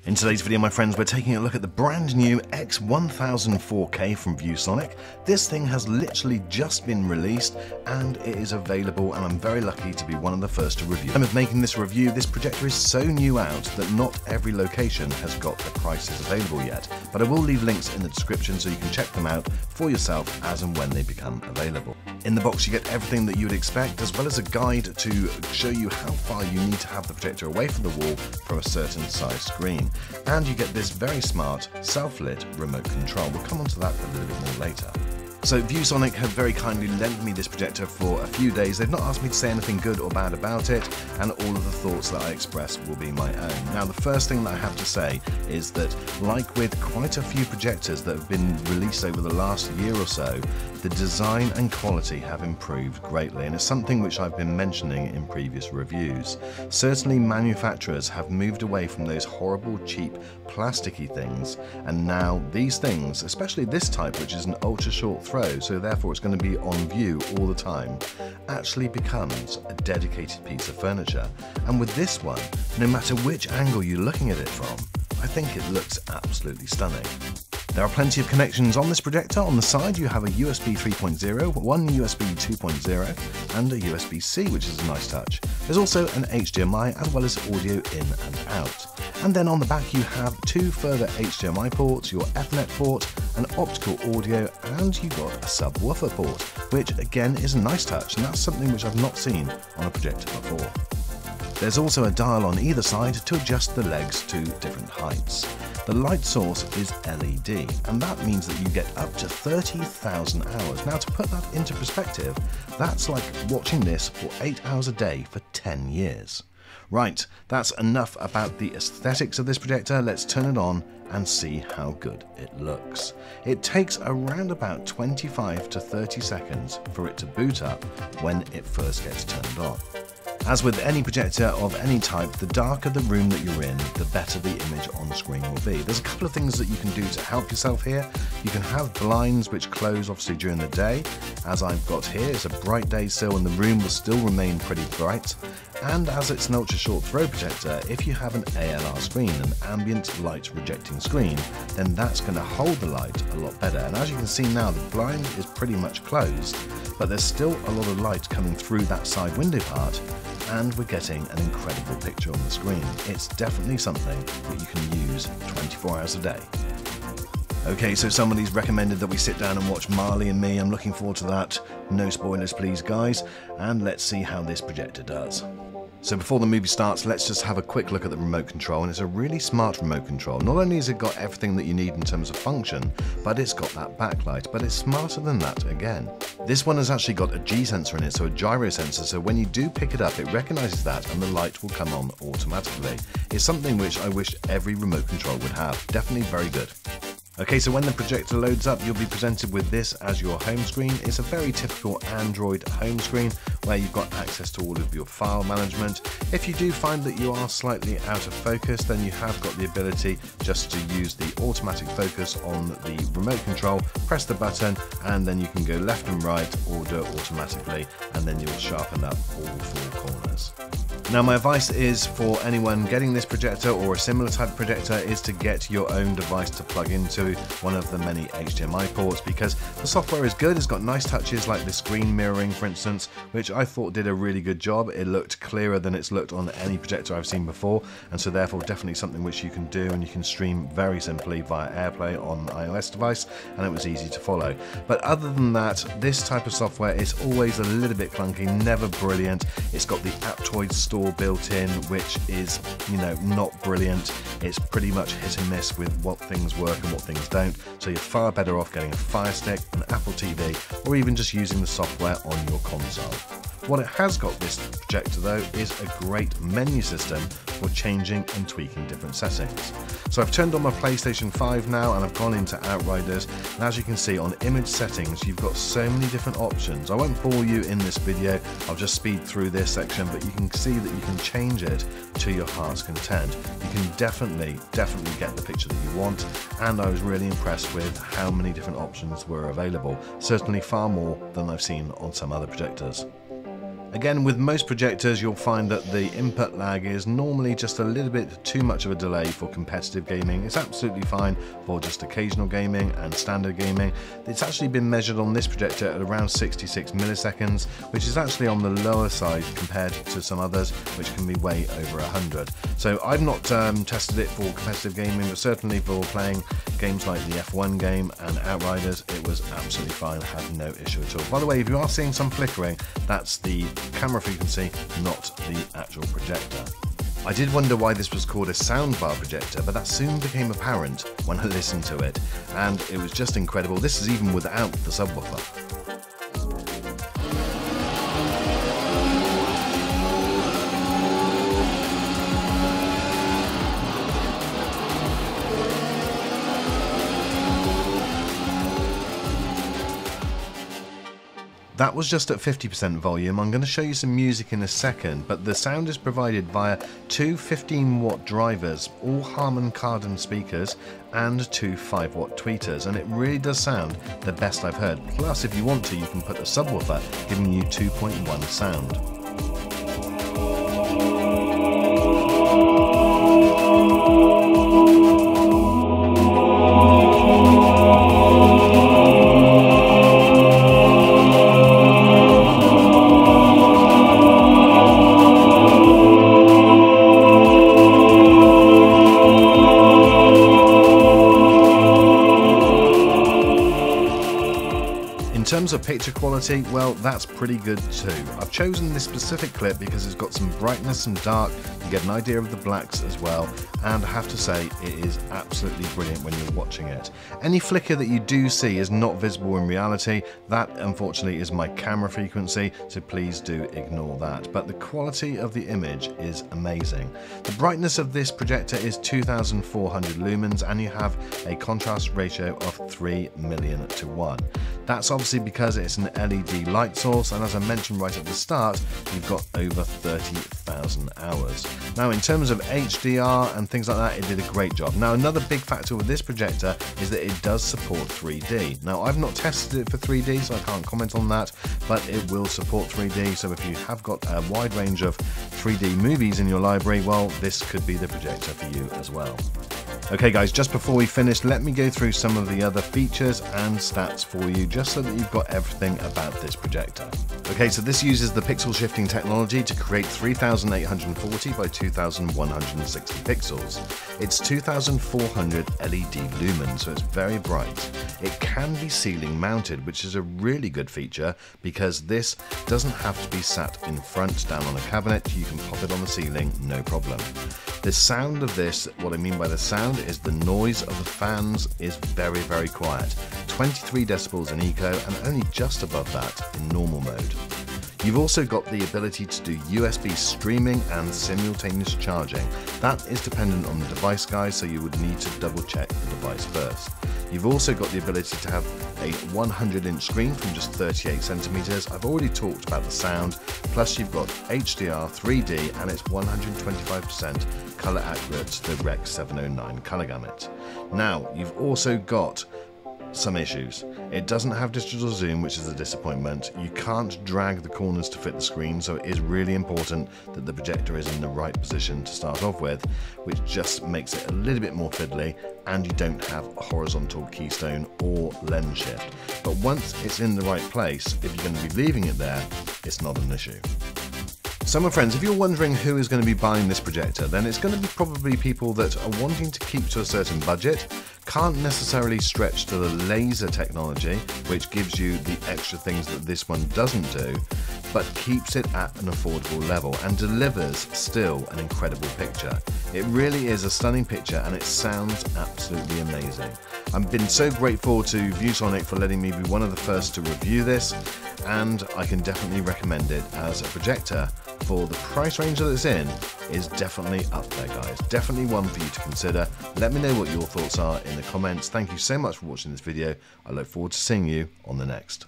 In today's video, my friends, we're taking a look at the brand new X1000 4K from ViewSonic. This thing has literally just been released and it is available, and I'm very lucky to be one of the first to review. At the time of making this review, this projector is so new out that not every location has got the prices available yet, but I will leave links in the description so you can check them out for yourself as and when they become available. In the box you get everything that you would expect, as well as a guide to show you how far you need to have the projector away from the wall from a certain size screen. And you get this very smart self-lit remote control. We'll come on to that a little bit more later. So ViewSonic have very kindly lent me this projector for a few days. They've not asked me to say anything good or bad about it, and all of the thoughts that I express will be my own. Now, the first thing that I have to say is that, like with quite a few projectors that have been released over the last year or so, the design and quality have improved greatly, and it's something which I've been mentioning in previous reviews. Certainly manufacturers have moved away from those horrible, cheap, plasticky things, and now these things, especially this type, which is an ultra short throw, so therefore it's going to be on view all the time, actually becomes a dedicated piece of furniture. And with this one, no matter which angle you're looking at it from, I think it looks absolutely stunning. There are plenty of connections on this projector. On the side you have a USB 3.0, one USB 2.0 and a USB-C, which is a nice touch. There's also an HDMI as well as audio in and out. And then on the back you have two further HDMI ports, your Ethernet port, an optical audio, and you've got a subwoofer port, which again is a nice touch, and that's something which I've not seen on a projector before. There's also a dial on either side to adjust the legs to different heights. The light source is LED, and that means that you get up to 30,000 hours. Now, to put that into perspective, that's like watching this for 8 hours a day for 10 years. Right, that's enough about the aesthetics of this projector. Let's turn it on and see how good it looks. It takes around about 25 to 30 seconds for it to boot up when it first gets turned on. As with any projector of any type, the darker the room that you're in, the better the image on the screen will be. There's a couple of things that you can do to help yourself here. You can have blinds which close obviously during the day, as I've got here. It's a bright day still and the room will still remain pretty bright. And as it's an ultra short throw projector, if you have an ALR screen, an ambient light rejecting screen, then that's going to hold the light a lot better. And as you can see now, the blind is pretty much closed, but there's still a lot of light coming through that side window part, and we're getting an incredible picture on the screen. It's definitely something that you can use 24 hours a day. Okay, so somebody's recommended that we sit down and watch Marley and Me. I'm looking forward to that. No spoilers please guys, and let's see how this projector does. So before the movie starts, let's just have a quick look at the remote control, and it's a really smart remote control. Not only has it got everything that you need in terms of function, but it's got that backlight, but it's smarter than that again. This one has actually got a G sensor in it, so a gyro sensor, so when you do pick it up, it recognizes that and the light will come on automatically. It's something which I wish every remote control would have. Definitely very good. Okay, so when the projector loads up, you'll be presented with this as your home screen. It's a very typical Android home screen where you've got access to all of your file management. If you do find that you are slightly out of focus, then you have got the ability just to use the automatic focus on the remote control, press the button, and then you can go left and right or do it automatically, and then you'll sharpen up all four corners. Now, my advice is for anyone getting this projector or a similar type of projector is to get your own device to plug into one of the many HDMI ports, because the software is good. It's got nice touches like the screen mirroring, for instance, which I thought did a really good job. It looked clearer than it's looked on any projector I've seen before, and so therefore definitely something which you can do, and you can stream very simply via AirPlay on an iOS device, and it was easy to follow. But other than that, this type of software is always a little bit clunky, never brilliant. It's got the Aptoide store built in, which is, you know, not brilliant. It's pretty much hit and miss with what things work and what things don't, so you're far better off getting a Fire Stick, an Apple TV, or even just using the software on your console. What it has got, this projector though, is a great menu system for changing and tweaking different settings. So I've turned on my PlayStation 5 now and I've gone into Outriders, and as you can see on image settings you've got so many different options. I won't bore you in this video, I'll just speed through this section, but you can see that you can change it to your heart's content. You can definitely get the picture that you want, and I was really impressed with how many different options were available, certainly far more than I've seen on some other projectors. Again, with most projectors, you'll find that the input lag is normally just a little bit too much of a delay for competitive gaming. It's absolutely fine for just occasional gaming and standard gaming. It's actually been measured on this projector at around 66 milliseconds, which is actually on the lower side compared to some others, which can be way over 100. So I've not tested it for competitive gaming, but certainly for playing games like the F1 game and Outriders, it was absolutely fine, had no issue at all. By the way, if you are seeing some flickering, that's the camera frequency, not the actual projector. I did wonder why this was called a soundbar projector, but that soon became apparent when I listened to it, and it was just incredible. This is even without the subwoofer. That was just at 50% volume. I'm going to show you some music in a second, but the sound is provided via two 15-watt drivers, all Harman Kardon speakers, and two 5-watt tweeters, and it really does sound the best I've heard. Plus, if you want to, you can put a subwoofer, giving you 2.1 sound. In terms of picture quality, well, that's pretty good too. I've chosen this specific clip because it's got some brightness and dark, you get an idea of the blacks as well, and I have to say it is absolutely brilliant when you're watching it. Any flicker that you do see is not visible in reality. That unfortunately is my camera frequency, so please do ignore that. But the quality of the image is amazing. The brightness of this projector is 2400 lumens, and you have a contrast ratio of 3,000,000:1. That's obviously because it's an LED light source, and as I mentioned right at the start, you've got over 30,000 hours. Now, in terms of HDR and things like that, it did a great job. Now, another big factor with this projector is that it does support 3D. Now, I've not tested it for 3D, so I can't comment on that, but it will support 3D, so if you have got a wide range of 3D movies in your library, well, this could be the projector for you as well. Okay guys, just before we finish, let me go through some of the other features and stats for you, just so that you've got everything about this projector. Okay, so this uses the pixel shifting technology to create 3840 by 2160 pixels. It's 2400 LED lumens, so it's very bright. It can be ceiling mounted, which is a really good feature because this doesn't have to be sat in front down on a cabinet. You can pop it on the ceiling, no problem. The sound of this, what I mean by the sound, is the noise of the fans is very, very quiet. 23 decibels in eco and only just above that in normal mode. You've also got the ability to do USB streaming and simultaneous charging. That is dependent on the device, guys, so you would need to double check the device first. You've also got the ability to have a 100-inch screen from just 38 centimeters. I've already talked about the sound, plus you've got HDR 3D and it's 125% color accurate to the Rec 709 color gamut. Now, you've also got some issues. It doesn't have digital zoom, which is a disappointment. You can't drag the corners to fit the screen, so it is really important that the projector is in the right position to start off with, which just makes it a little bit more fiddly, and you don't have a horizontal keystone or lens shift. But once it's in the right place, if you're going to be leaving it there, it's not an issue. So my friends, if you're wondering who is going to be buying this projector, then it's going to be probably people that are wanting to keep to a certain budget, can't necessarily stretch to the laser technology, which gives you the extra things that this one doesn't do, but keeps it at an affordable level and delivers still an incredible picture. It really is a stunning picture and it sounds absolutely amazing. I've been so grateful to ViewSonic for letting me be one of the first to review this, and I can definitely recommend it as a projector. For the price range that it's in, is definitely up there, guys. Definitely one for you to consider. Let me know what your thoughts are in the comments. Thank you so much for watching this video. I look forward to seeing you on the next.